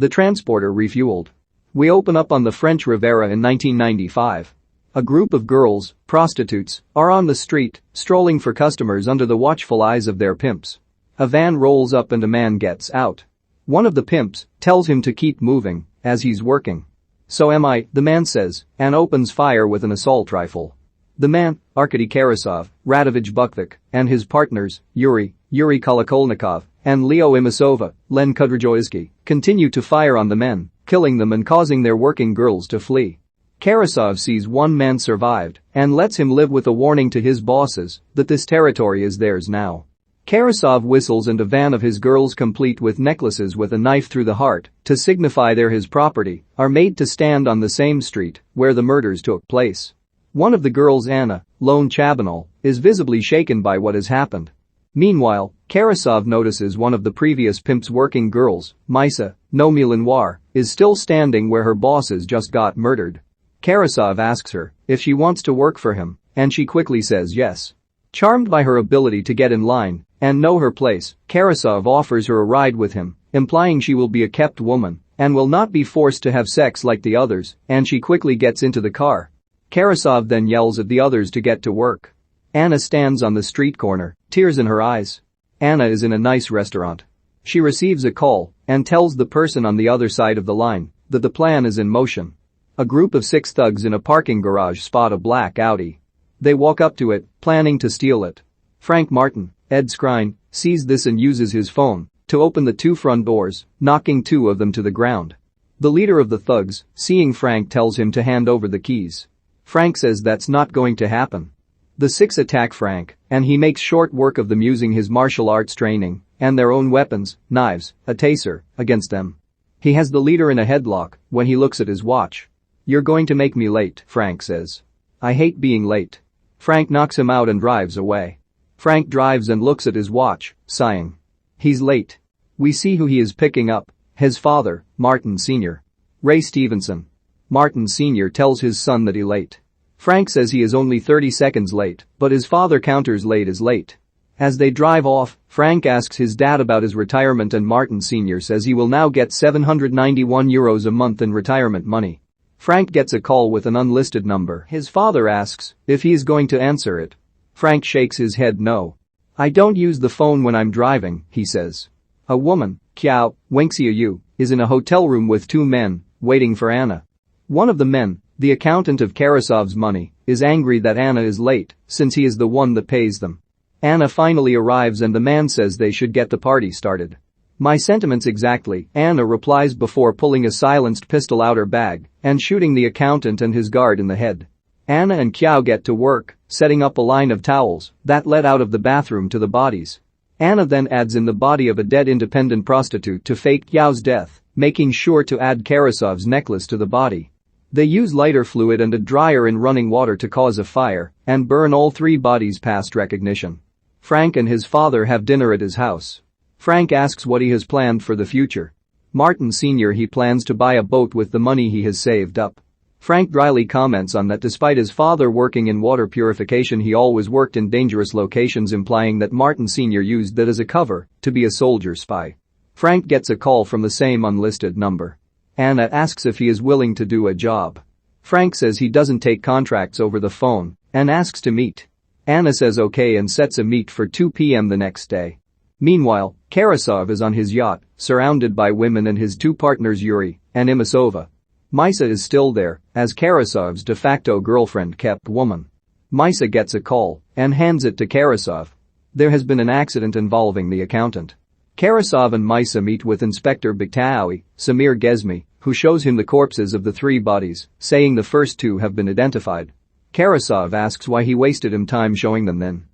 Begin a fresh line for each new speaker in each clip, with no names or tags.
The transporter refueled. We open up on the French Riviera in 1995. A group of girls, prostitutes, are on the street, strolling for customers under the watchful eyes of their pimps. A van rolls up and a man gets out. One of the pimps tells him to keep moving, as he's working. "So am I," the man says, and opens fire with an assault rifle. The man, Arkady Karasov, Radivoje Bukvić, and his partners, Yuri Kolokolnikov, and Leo Imasova, Lenn Kudrjawizki, continue to fire on the men, killing them and causing their working girls to flee. Karasov sees one man survived and lets him live with a warning to his bosses that this territory is theirs now. Karasov whistles and a van of his girls complete with necklaces with a knife through the heart to signify they're his property are made to stand on the same street where the murders took place. One of the girls, Anna, lone Chabanol, is visibly shaken by what has happened. Meanwhile, Karasov notices one of the previous pimp's working girls, Misa, Noémie Lenoir, is still standing where her bosses just got murdered. Karasov asks her if she wants to work for him, and she quickly says yes. Charmed by her ability to get in line and know her place, Karasov offers her a ride with him, implying she will be a kept woman and will not be forced to have sex like the others, and she quickly gets into the car. Karasov then yells at the others to get to work. Anna stands on the street corner, tears in her eyes. Anna is in a nice restaurant. She receives a call and tells the person on the other side of the line that the plan is in motion. A group of 6 thugs in a parking garage spot a black Audi. They walk up to it, planning to steal it. Frank Martin, Ed Skrein, sees this and uses his phone to open the 2 front doors, knocking 2 of them to the ground. The leader of the thugs, seeing Frank, tells him to hand over the keys. Frank says that's not going to happen. The 6 attack Frank, and he makes short work of them using his martial arts training and their own weapons, knives, a taser, against them. He has the leader in a headlock when he looks at his watch. "You're going to make me late," Frank says. "I hate being late." Frank knocks him out and drives away. Frank drives and looks at his watch, sighing. He's late. We see who he is picking up: his father, Martin Sr. Ray Stevenson. Martin Sr. tells his son that he's late. Frank says he is only 30 seconds late, but his father counters late is late. As they drive off, Frank asks his dad about his retirement and Martin Sr. says he will now get €791 a month in retirement money. Frank gets a call with an unlisted number. His father asks if he is going to answer it. Frank shakes his head no. "I don't use the phone when I'm driving," he says. A woman, Wenxia, is in a hotel room with 2 men, waiting for Anna. One of the men, the accountant of Karasov's money, is angry that Anna is late since he is the one that pays them. Anna finally arrives and the man says they should get the party started. "My sentiments exactly," Anna replies before pulling a silenced pistol out her bag and shooting the accountant and his guard in the head. Anna and Kiao get to work, setting up a line of towels that led out of the bathroom to the bodies. Anna then adds in the body of a dead independent prostitute to fake Kiao's death, making sure to add Karasov's necklace to the body. They use lighter fluid and a dryer in running water to cause a fire and burn all 3 bodies past recognition. Frank and his father have dinner at his house. Frank asks what he has planned for the future. Martin Sr. he plans to buy a boat with the money he has saved up. Frank dryly comments on that despite his father working in water purification he always worked in dangerous locations, implying that Martin Sr. used that as a cover to be a soldier spy. Frank gets a call from the same unlisted number. Anna asks if he is willing to do a job. Frank says he doesn't take contracts over the phone and asks to meet. Anna says okay and sets a meet for 2 p.m. the next day. Meanwhile, Karasov is on his yacht, surrounded by women and his 2 partners Yuri and Imasova. Misa is still there, as Karasov's de facto girlfriend kept woman. Misa gets a call and hands it to Karasov. There has been an accident involving the accountant. Karasov and Misa meet with Inspector Bukvić, Samir Gezmi, who shows him the corpses of the 3 bodies, saying the first 2 have been identified. Karasov asks why he wasted him time showing them then.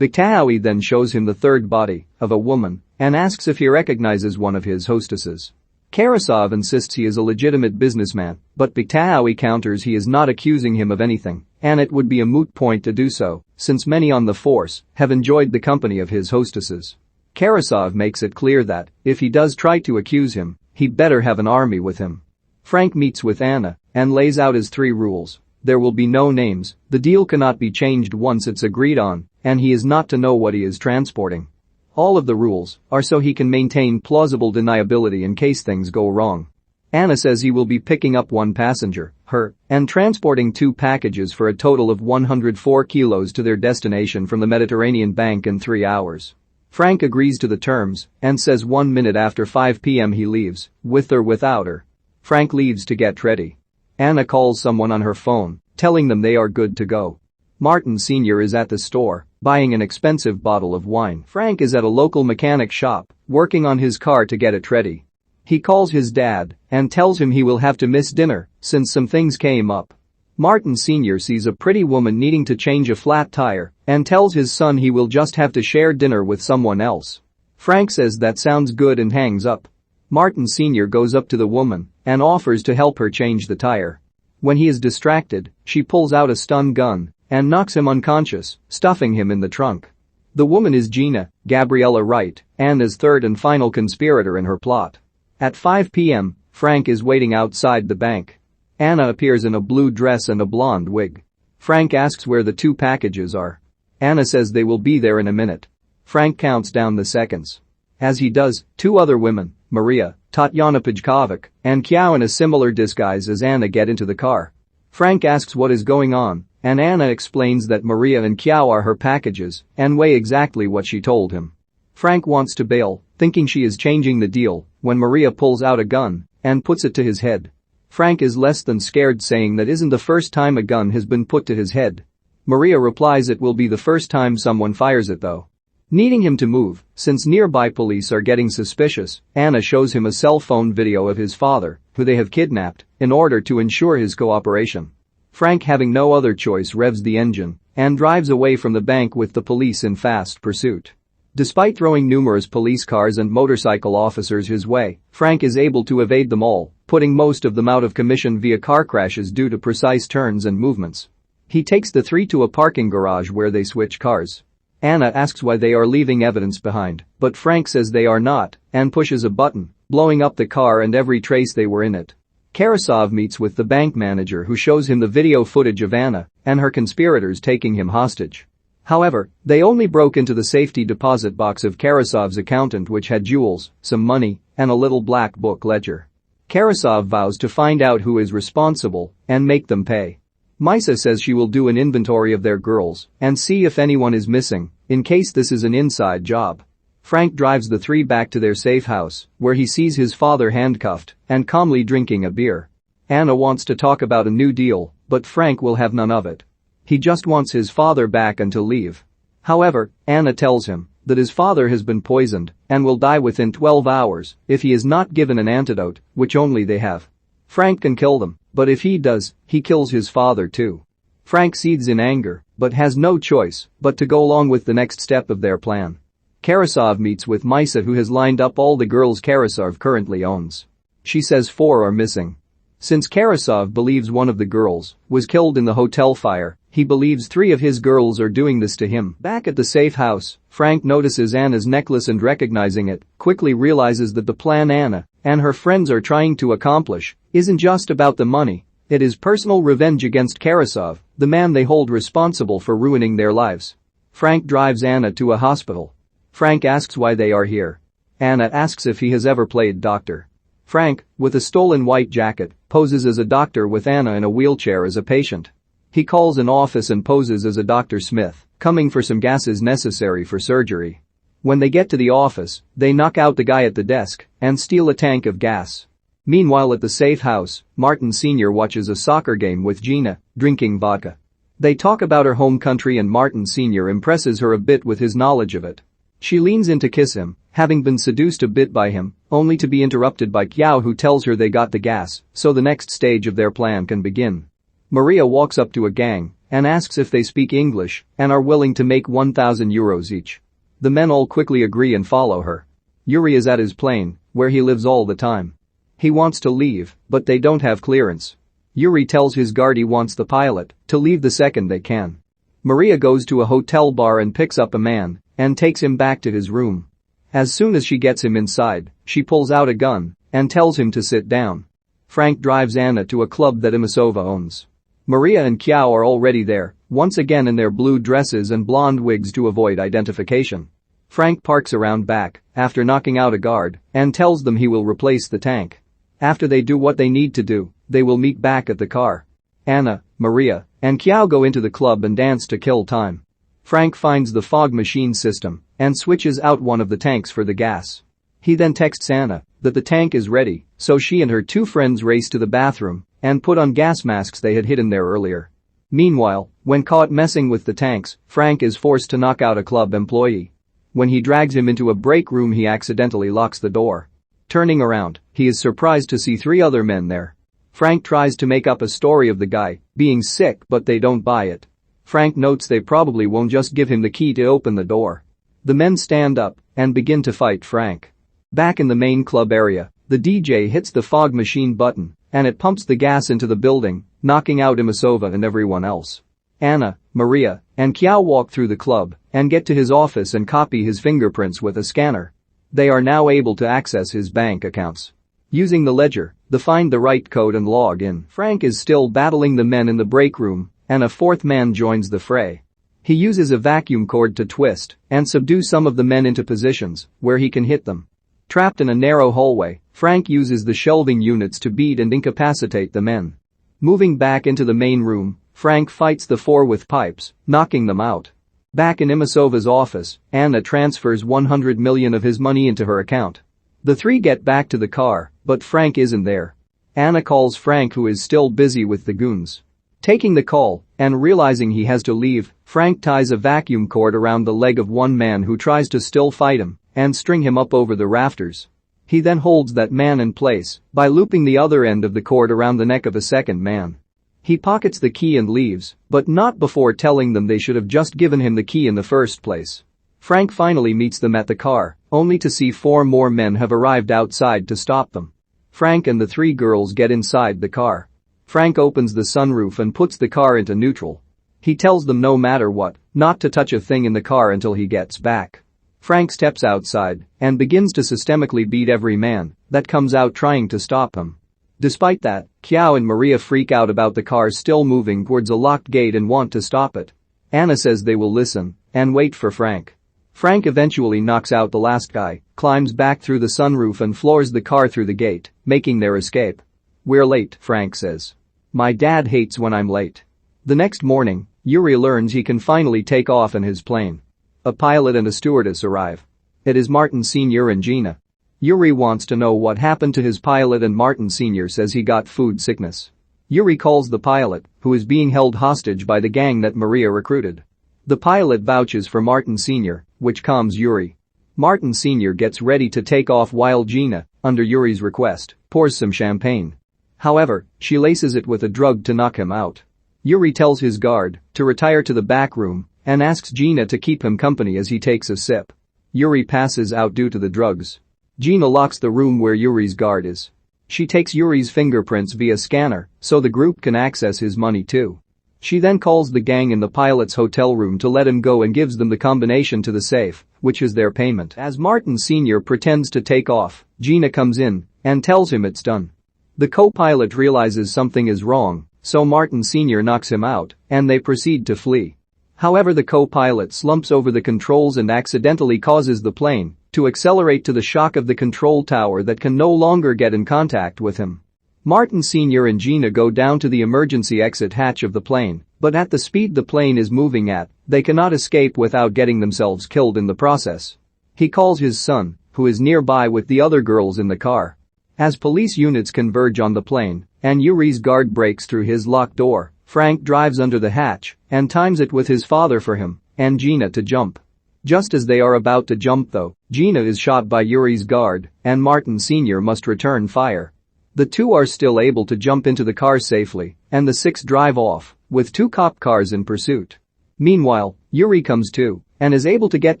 Bukvić then shows him the 3rd body, of a woman, and asks if he recognizes one of his hostesses. Karasov insists he is a legitimate businessman, but Bukvić counters he is not accusing him of anything, and it would be a moot point to do so, since many on the force have enjoyed the company of his hostesses. Karasov makes it clear that, if he does try to accuse him, he better have an army with him. Frank meets with Anna and lays out his 3 rules. There will be no names, the deal cannot be changed once it's agreed on, and he is not to know what he is transporting. All of the rules are so he can maintain plausible deniability in case things go wrong. Anna says he will be picking up one passenger, her, and transporting 2 packages for a total of 104 kilos to their destination from the Mediterranean bank in 3 hours. Frank agrees to the terms and says 1 minute after 5 p.m. he leaves, with or without her. Frank leaves to get ready. Anna calls someone on her phone, telling them they are good to go. Martin Sr. is at the store, buying an expensive bottle of wine. Frank is at a local mechanic shop, working on his car to get it ready. He calls his dad and tells him he will have to miss dinner since some things came up. Martin Sr. sees a pretty woman needing to change a flat tire and tells his son he will just have to share dinner with someone else. Frank says that sounds good and hangs up. Martin Sr. goes up to the woman and offers to help her change the tire. When he is distracted, she pulls out a stun gun and knocks him unconscious, stuffing him in the trunk. The woman is Gina, Gabriella Wright, Anna's third and final conspirator in her plot. At 5 p.m., Frank is waiting outside the bank. Anna appears in a blue dress and a blonde wig. Frank asks where the 2 packages are. Anna says they will be there in a minute. Frank counts down the seconds. As he does, 2 other women, Maria, Tatjana Pajković, and Kjau in a similar disguise as Anna get into the car. Frank asks what is going on, and Anna explains that Maria and Kjau are her packages and weigh exactly what she told him. Frank wants to bail, thinking she is changing the deal, when Maria pulls out a gun and puts it to his head. Frank is less than scared, saying that isn't the first time a gun has been put to his head. Maria replies it will be the first time someone fires it though. Needing him to move, since nearby police are getting suspicious, Anna shows him a cell phone video of his father, who they have kidnapped, in order to ensure his cooperation. Frank, having no other choice, revs the engine and drives away from the bank with the police in fast pursuit. Despite throwing numerous police cars and motorcycle officers his way, Frank is able to evade them all, putting most of them out of commission via car crashes due to precise turns and movements. He takes the 3 to a parking garage where they switch cars. Anna asks why they are leaving evidence behind, but Frank says they are not and pushes a button, blowing up the car and every trace they were in it. Karasov meets with the bank manager, who shows him the video footage of Anna and her conspirators taking him hostage. However, they only broke into the safety deposit box of Karasov's accountant, which had jewels, some money, and a little black book ledger. Karasov vows to find out who is responsible and make them pay. Maisa says she will do an inventory of their girls and see if anyone is missing, in case this is an inside job. Frank drives the 3 back to their safe house, where he sees his father handcuffed and calmly drinking a beer. Anna wants to talk about a new deal, but Frank will have none of it. He just wants his father back and to leave. However, Anna tells him that his father has been poisoned and will die within 12 hours if he is not given an antidote, which only they have. Frank can kill them, but if he does, he kills his father too. Frank seethes in anger, but has no choice but to go along with the next step of their plan. Karasov meets with Maisa, who has lined up all the girls Karasov currently owns. She says 4 are missing. Since Karasov believes one of the girls was killed in the hotel fire, he believes 3 of his girls are doing this to him. Back at the safe house, Frank notices Anna's necklace and, recognizing it, quickly realizes that the plan Anna and her friends are trying to accomplish isn't just about the money. It is personal revenge against Karasov, the man they hold responsible for ruining their lives. Frank drives Anna to a hospital. Frank asks why they are here. Anna asks if he has ever played doctor. Frank, with a stolen white jacket, poses as a doctor with Anna in a wheelchair as a patient. He calls an office and poses as a Dr. Smith, coming for some gases necessary for surgery. When they get to the office, they knock out the guy at the desk and steal a tank of gas. Meanwhile, at the safe house, Martin Sr. watches a soccer game with Gina, drinking vodka. They talk about her home country and Martin Sr. impresses her a bit with his knowledge of it. She leans in to kiss him, having been seduced a bit by him, only to be interrupted by Kjau, who tells her they got the gas, so the next stage of their plan can begin. Maria walks up to a gang and asks if they speak English and are willing to make 1,000 euros each. The men all quickly agree and follow her. Yuri is at his plane, where he lives all the time. He wants to leave, but they don't have clearance. Yuri tells his guard he wants the pilot to leave the second they can. Maria goes to a hotel bar and picks up a man and takes him back to his room. As soon as she gets him inside, she pulls out a gun and tells him to sit down. Frank drives Anna to a club that Imasova owns. Maria and Kjau are already there, once again in their blue dresses and blonde wigs to avoid identification. Frank parks around back after knocking out a guard and tells them he will replace the tank. After they do what they need to do, they will meet back at the car. Anna, Maria, and Kiao go into the club and dance to kill time. Frank finds the fog machine system and switches out one of the tanks for the gas. He then texts Anna that the tank is ready, so she and her two friends race to the bathroom and put on gas masks they had hidden there earlier. Meanwhile, when caught messing with the tanks, Frank is forced to knock out a club employee. When he drags him into a break room, he accidentally locks the door. Turning around, he is surprised to see three other men there. Frank tries to make up a story of the guy being sick, but they don't buy it. Frank notes they probably won't just give him the key to open the door. The men stand up and begin to fight Frank. Back in the main club area, the DJ hits the fog machine button and it pumps the gas into the building, knocking out Imasova and everyone else. Anna, Maria, and Kiao walk through the club and get to his office and copy his fingerprints with a scanner. They are now able to access his bank accounts. Using the ledger, they find the right code and log in. Frank is still battling the men in the break room and a fourth man joins the fray. He uses a vacuum cord to twist and subdue some of the men into positions where he can hit them. Trapped in a narrow hallway, Frank uses the shelving units to beat and incapacitate the men. Moving back into the main room, Frank fights the four with pipes, knocking them out. Back in Imasova's office, Anna transfers 100 million of his money into her account. The three get back to the car, but Frank isn't there. Anna calls Frank, who is still busy with the goons. Taking the call and realizing he has to leave, Frank ties a vacuum cord around the leg of one man who tries to still fight him and string him up over the rafters. He then holds that man in place by looping the other end of the cord around the neck of a second man. He pockets the key and leaves, but not before telling them they should have just given him the key in the first place. Frank finally meets them at the car, only to see four more men have arrived outside to stop them. Frank and the three girls get inside the car. Frank opens the sunroof and puts the car into neutral. He tells them no matter what, not to touch a thing in the car until he gets back. Frank steps outside and begins to systemically beat every man that comes out trying to stop him. Despite that, Kiao and Maria freak out about the car still moving towards a locked gate and want to stop it. Anna says they will listen and wait for Frank. Frank eventually knocks out the last guy, climbs back through the sunroof and floors the car through the gate, making their escape. "We're late," Frank says. "My dad hates when I'm late." The next morning, Yuri learns he can finally take off in his plane. A pilot and a stewardess arrive. It is Martin Sr. and Gina. Yuri wants to know what happened to his pilot and Martin Sr. says he got food sickness. Yuri calls the pilot, who is being held hostage by the gang that Maria recruited. The pilot vouches for Martin Sr., which calms Yuri. Martin Sr. gets ready to take off while Gina, under Yuri's request, pours some champagne. However, she laces it with a drug to knock him out. Yuri tells his guard to retire to the back room and asks Gina to keep him company as he takes a sip. Yuri passes out due to the drugs. Gina locks the room where Yuri's guard is. She takes Yuri's fingerprints via scanner so the group can access his money too. She then calls the gang in the pilot's hotel room to let him go and gives them the combination to the safe, which is their payment. As Martin Sr. pretends to take off, Gina comes in and tells him it's done. The co-pilot realizes something is wrong, so Martin Sr. knocks him out and they proceed to flee. However, the co-pilot slumps over the controls and accidentally causes the plane to accelerate to the shock of the control tower that can no longer get in contact with him. Martin Sr. and Gina go down to the emergency exit hatch of the plane, but at the speed the plane is moving at, they cannot escape without getting themselves killed in the process. He calls his son, who is nearby with the other girls in the car. As police units converge on the plane and Yuri's guard breaks through his locked door, Frank drives under the hatch and times it with his father for him and Gina to jump. Just as they are about to jump though, Gina is shot by Yuri's guard and Martin Sr. must return fire. The two are still able to jump into the car safely and the six drive off, with two cop cars in pursuit. Meanwhile, Yuri comes to and is able to get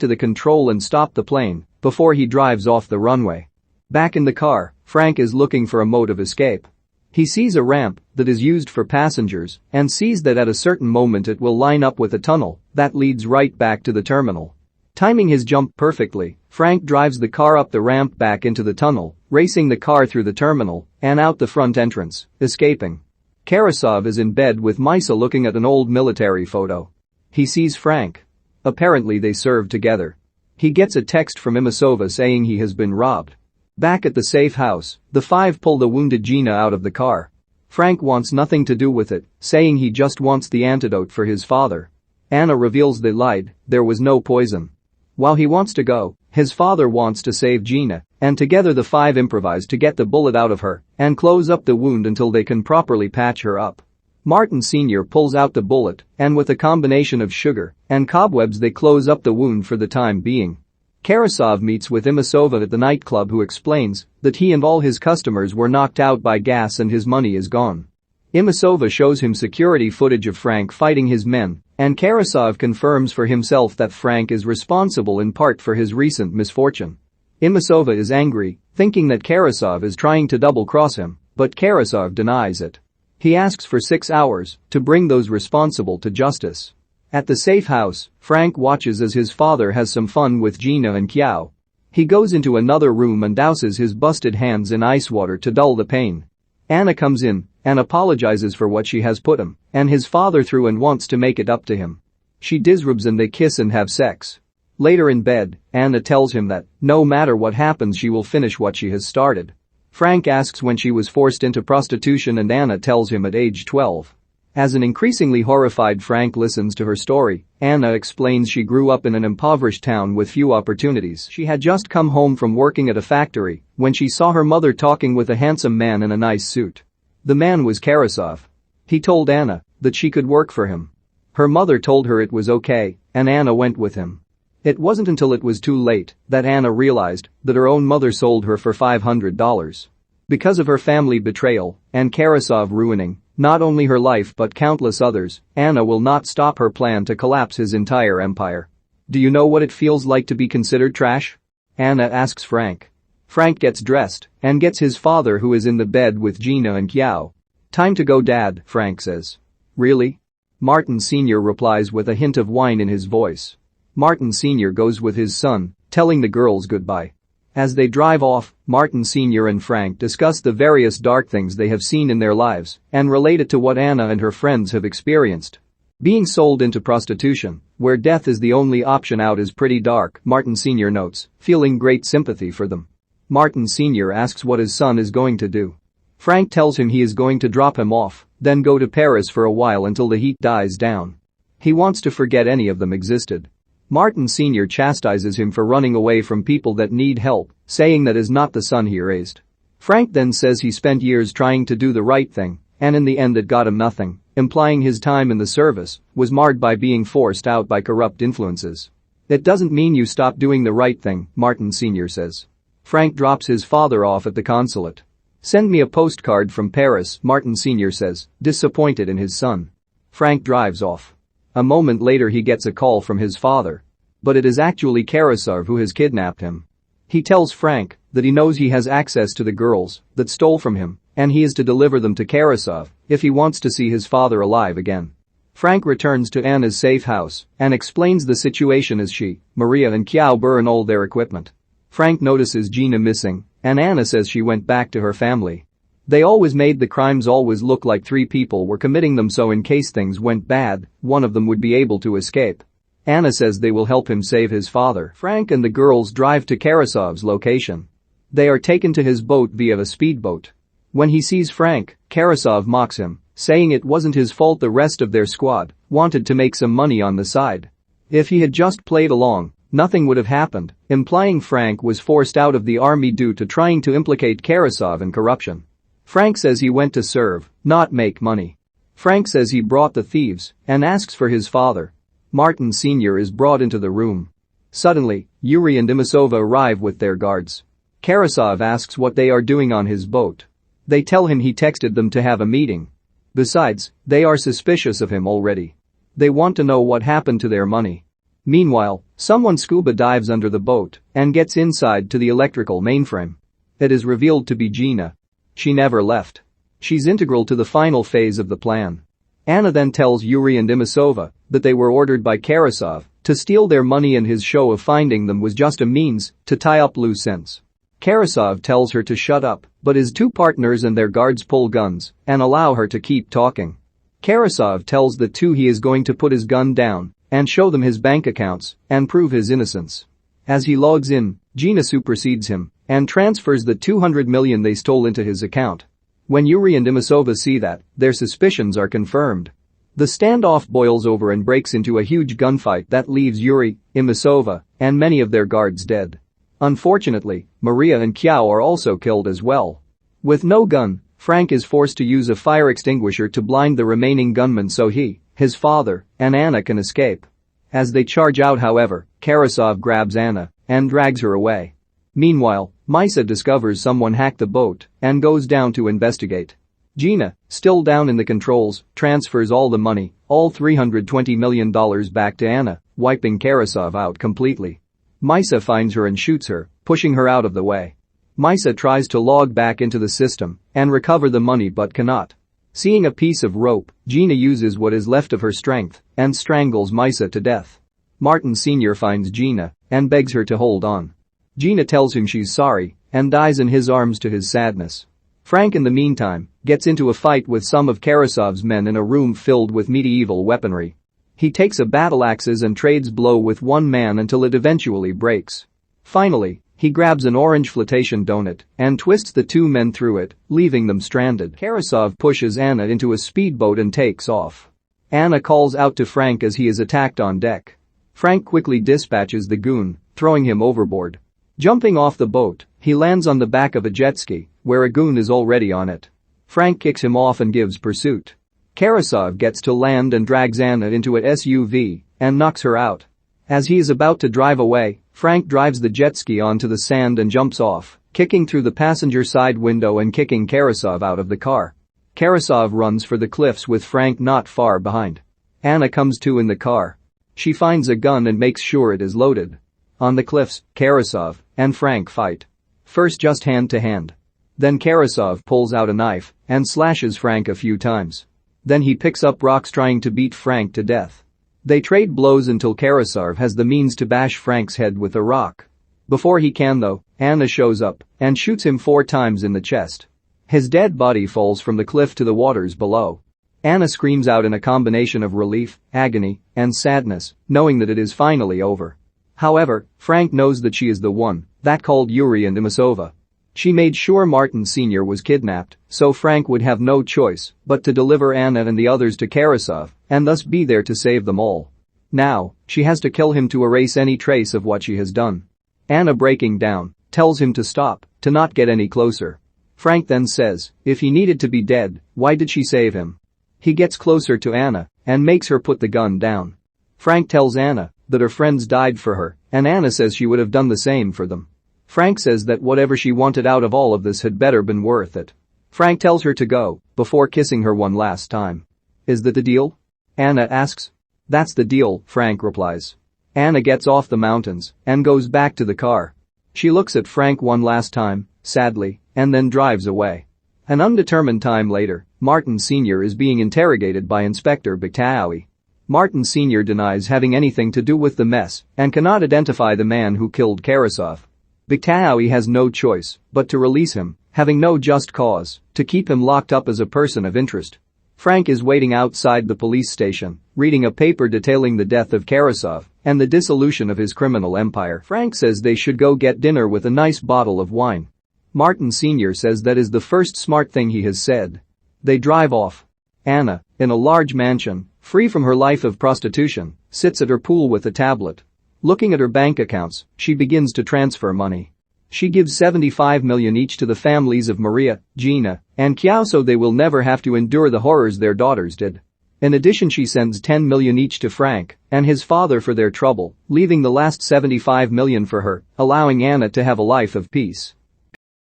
to the control and stop the plane before he drives off the runway. Back in the car, Frank is looking for a mode of escape. He sees a ramp that is used for passengers and sees that at a certain moment it will line up with a tunnel that leads right back to the terminal. Timing his jump perfectly, Frank drives the car up the ramp back into the tunnel, racing the car through the terminal and out the front entrance, escaping. Karasov is in bed with Misa looking at an old military photo. He sees Frank. Apparently they served together. He gets a text from Imasova saying he has been robbed. Back at the safe house, the five pull the wounded Gina out of the car. Frank wants nothing to do with it, saying he just wants the antidote for his father. Anna reveals they lied, there was no poison. While he wants to go, his father wants to save Gina, and together the five improvise to get the bullet out of her and close up the wound until they can properly patch her up. Martin Sr. pulls out the bullet, and with a combination of sugar and cobwebs they close up the wound for the time being. Karasov meets with Imasova at the nightclub, who explains that he and all his customers were knocked out by gas and his money is gone. Imasova shows him security footage of Frank fighting his men, and Karasov confirms for himself that Frank is responsible in part for his recent misfortune. Imasova is angry, thinking that Karasov is trying to double-cross him, but Karasov denies it. He asks for 6 hours to bring those responsible to justice. At the safe house, Frank watches as his father has some fun with Gina and Kiao. He goes into another room and douses his busted hands in ice water to dull the pain. Anna comes in and apologizes for what she has put him and his father through and wants to make it up to him. She disrobes and they kiss and have sex. Later in bed, Anna tells him that no matter what happens she will finish what she has started. Frank asks when she was forced into prostitution and Anna tells him at age 12. As an increasingly horrified Frank listens to her story, Anna explains she grew up in an impoverished town with few opportunities. She had just come home from working at a factory when she saw her mother talking with a handsome man in a nice suit. The man was Karasov. He told Anna that she could work for him. Her mother told her it was okay, and Anna went with him. It wasn't until it was too late that Anna realized that her own mother sold her for $500. Because of her family betrayal and Karasov ruining not only her life but countless others, Anna will not stop her plan to collapse his entire empire. Do you know what it feels like to be considered trash? Anna asks Frank. Frank gets dressed and gets his father, who is in the bed with Gina and Kiao. Time to go, Dad, Frank says. Really? Martin Sr. replies with a hint of whine in his voice. Martin Sr. goes with his son, telling the girls goodbye. As they drive off, Martin Sr. and Frank discuss the various dark things they have seen in their lives and relate it to what Anna and her friends have experienced. Being sold into prostitution, where death is the only option out, is pretty dark, Martin Sr. notes, feeling great sympathy for them. Martin Sr. asks what his son is going to do. Frank tells him he is going to drop him off, then go to Paris for a while until the heat dies down. He wants to forget any of them existed. Martin Sr. chastises him for running away from people that need help, saying that is not the son he raised. Frank then says he spent years trying to do the right thing, and in the end it got him nothing, implying his time in the service was marred by being forced out by corrupt influences. It doesn't mean you stop doing the right thing, Martin Sr. says. Frank drops his father off at the consulate. Send me a postcard from Paris, Martin Sr. says, disappointed in his son. Frank drives off. A moment later he gets a call from his father. But it is actually Karasov who has kidnapped him. He tells Frank that he knows he has access to the girls that stole from him, and he is to deliver them to Karasov if he wants to see his father alive again. Frank returns to Anna's safe house and explains the situation as she, Maria and Kiao burn all their equipment. Frank notices Gina missing, and Anna says she went back to her family. They always made the crimes always look like 3 people were committing them, so in case things went bad, one of them would be able to escape. Anna says they will help him save his father. Frank and the girls drive to Karasov's location. They are taken to his boat via a speedboat. When he sees Frank, Karasov mocks him, saying it wasn't his fault the rest of their squad wanted to make some money on the side. If he had just played along, nothing would have happened, implying Frank was forced out of the army due to trying to implicate Karasov in corruption. Frank says he went to serve, not make money. Frank says he brought the thieves and asks for his father. Martin Sr. is brought into the room. Suddenly, Yuri and Imasova arrive with their guards. Karasov asks what they are doing on his boat. They tell him he texted them to have a meeting. Besides, they are suspicious of him already. They want to know what happened to their money. Meanwhile, someone scuba dives under the boat and gets inside to the electrical mainframe. It is revealed to be Gina. She never left. She's integral to the final phase of the plan. Anna then tells Yuri and Imasova that they were ordered by Karasov to steal their money, and his show of finding them was just a means to tie up loose ends. Karasov tells her to shut up, but his 2 partners and their guards pull guns and allow her to keep talking. Karasov tells the 2 he is going to put his gun down and show them his bank accounts and prove his innocence. As he logs in, Gina supersedes him and transfers the 200 million they stole into his account. When Yuri and Imasova see that, their suspicions are confirmed. The standoff boils over and breaks into a huge gunfight that leaves Yuri, Imasova, and many of their guards dead. Unfortunately, Maria and Kiao are also killed as well. With no gun, Frank is forced to use a fire extinguisher to blind the remaining gunmen so he, his father, and Anna can escape. As they charge out, however, Karasov grabs Anna and drags her away. Meanwhile, Maisa discovers someone hacked the boat and goes down to investigate. Gina, still down in the controls, transfers all the money, all $320 million back to Anna, wiping Karasov out completely. Maisa finds her and shoots her, pushing her out of the way. Maisa tries to log back into the system and recover the money but cannot. Seeing a piece of rope, Gina uses what is left of her strength and strangles Maisa to death. Martin Sr. finds Gina and begs her to hold on. Gina tells him she's sorry and dies in his arms to his sadness. Frank, in the meantime, gets into a fight with some of Karasov's men in a room filled with medieval weaponry. He takes a battle axes and trades blow with one man until it eventually breaks. Finally, he grabs an orange flotation donut and twists the two men through it, leaving them stranded. Karasov pushes Anna into a speedboat and takes off. Anna calls out to Frank as he is attacked on deck. Frank quickly dispatches the goon, throwing him overboard. Jumping off the boat, he lands on the back of a jet ski, where a goon is already on it. Frank kicks him off and gives pursuit. Karasov gets to land and drags Anna into an SUV and knocks her out. As he is about to drive away, Frank drives the jet ski onto the sand and jumps off, kicking through the passenger side window and kicking Karasov out of the car. Karasov runs for the cliffs with Frank not far behind. Anna comes to in the car. She finds a gun and makes sure it is loaded. On the cliffs, Karasov and Frank fight. First just hand to hand. Then Karasov pulls out a knife and slashes Frank a few times. Then he picks up rocks trying to beat Frank to death. They trade blows until Karasov has the means to bash Frank's head with a rock. Before he can though, Anna shows up and shoots him 4 times in the chest. His dead body falls from the cliff to the waters below. Anna screams out in a combination of relief, agony, and sadness, knowing that it is finally over. However, Frank knows that she is the one that called Yuri and Imasova. She made sure Martin Sr. was kidnapped, so Frank would have no choice but to deliver Anna and the others to Karasov and thus be there to save them all. Now, she has to kill him to erase any trace of what she has done. Anna, breaking down, tells him to stop, to not get any closer. Frank then says, if he needed to be dead, why did she save him? He gets closer to Anna and makes her put the gun down. Frank tells Anna that her friends died for her, and Anna says she would have done the same for them. Frank says that whatever she wanted out of all of this had better been worth it. Frank tells her to go, before kissing her one last time. Is that the deal? Anna asks. That's the deal, Frank replies. Anna gets off the mountains and goes back to the car. She looks at Frank one last time, sadly, and then drives away. An undetermined time later, Martin Sr. is being interrogated by Inspector Bukvić. Martin Sr. denies having anything to do with the mess and cannot identify the man who killed Karasov. Bukvić has no choice but to release him, having no just cause to keep him locked up as a person of interest. Frank is waiting outside the police station, reading a paper detailing the death of Karasov and the dissolution of his criminal empire. Frank says they should go get dinner with a nice bottle of wine. Martin Sr. says that is the first smart thing he has said. They drive off. Anna, in a large mansion, free from her life of prostitution, sits at her pool with a tablet. Looking at her bank accounts, she begins to transfer money. She gives 75 million each to the families of Maria, Gina, and Kiao so they will never have to endure the horrors their daughters did. In addition, she sends 10 million each to Frank and his father for their trouble, leaving the last 75 million for her, allowing Anna to have a life of peace.